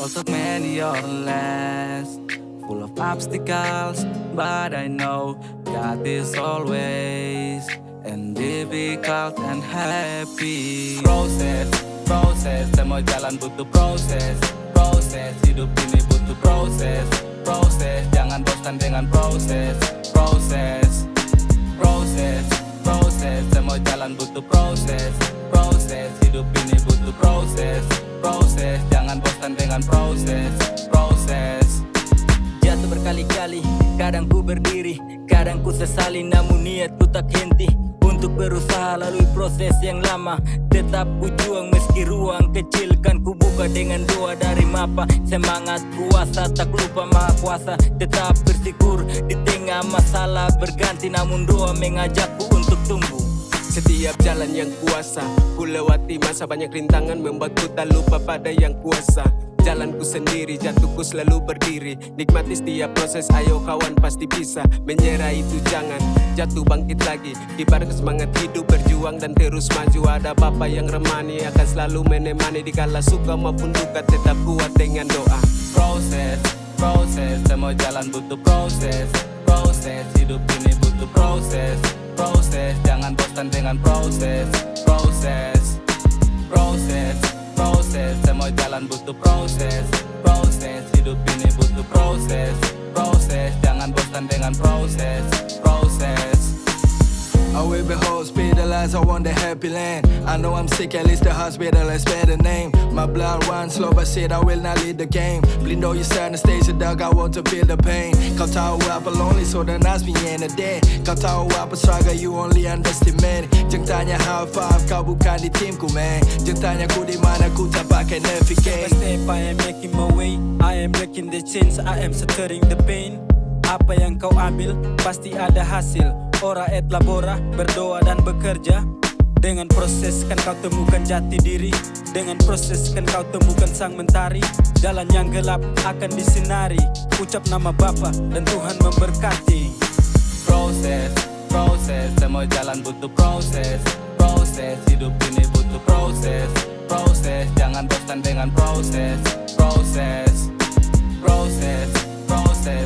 took many or less, full of obstacles, but I know God is always and difficult and happy. Proses, semua jalan butuh proses. Proses, hidup ini butuh proses. Proses, jangan bosan dengan proses. Proses, semua jalan butuh proses. Proses, hidup ini butuh proses. Proses, jangan bosan dengan proses. Proses. Jatuh berkali-kali, kadang ku berdiri, kadang ku sesali, namun niatku tak henti untuk berusaha lalui proses yang lama. Tetap ku juang meski ruang kecil kan ku buka dengan doa dari Mapa. Semangat kuasa tak lupa Maha Kuasa. Tetap bersyukur di tengah masalah berganti, namun doa mengajakku untuk tumbuh. Setiap jalan yang kuasa ku lewati, masa banyak rintangan membuatku tak lupa pada yang kuasa. Jalanku sendiri, jatuhku selalu berdiri. Nikmati setiap proses, ayo kawan pasti bisa. Menyerah itu jangan, jatuh bangkit lagi. Kibarkan semangat hidup, berjuang dan terus maju. Ada Bapa yang remani, akan selalu menemani. Dikala suka maupun duka, tetap kuat dengan doa. Proses, semua jalan butuh proses. Proses, hidup ini butuh proses. Proses, jangan bosan dengan proses. Proses, semua jalan butuh proses. Proses, hidup ini butuh proses. Proses, jangan bosan dengan proses. Proses. I will behold, speed the lies, I want the happy land. I know I'm sick, at least the hospital, let's bear the name. My blood runs slow, but shit, I will not lead the game. Blindo, you stand the stage, dog, I want to feel the pain. Kau tahu apa lonely, so don't ask me in a day. Kau tahu apa struggle, you only underestimate. Jangan tanya how far, kau bukan di timku, man. Jangan tanya ku di mana, ku tak pakai navigate. Step by step I am making my way, I am breaking the chains, I am stirring the pain. Apa yang kau ambil, pasti ada hasil. Ora et labora, berdoa dan bekerja. Dengan proses kan kau temukan jati diri. Dengan proses kan kau temukan sang mentari. Jalan yang gelap akan disinari. Ucap nama Bapa dan Tuhan memberkati. Proses, semua jalan butuh proses. Proses, hidup ini butuh proses. Proses, jangan bosan dengan proses. Proses,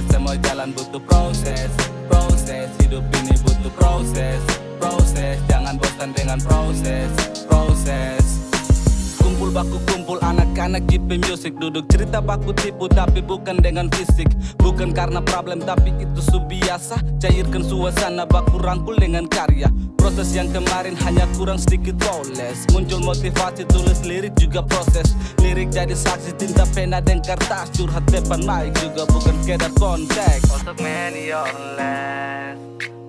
semua jalan butuh proses. Proses, hidup ini butuh proses. Proses, jangan bosan dengan proses. Proses. Kumpul baku kumpul anak-anak JP Music. Duduk cerita baku tipu tapi bukan dengan fisik. Bukan karena problem tapi itu biasa. Cairkan suasana baku rangkul dengan karya. Proses yang kemarin hanya kurang sedikit poles. Muncul motivasi tulis lirik juga proses. Lirik jadi saksi tinta pena dan kertas. Curhat depan mic juga bukan sekedar konteks. Untuk many or less,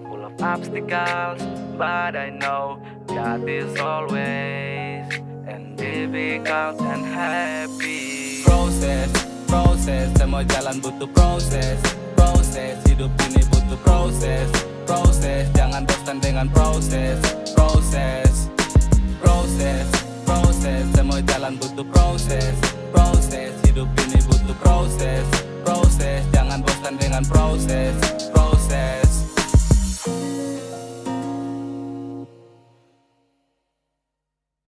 full of obstacles, but I know God is always and difficult and happy. Proses, semua jalan butuh proses. Proses, hidup ini butuh proses. Proses, jangan bosan dengan proses. Proses, semua jalan butuh proses.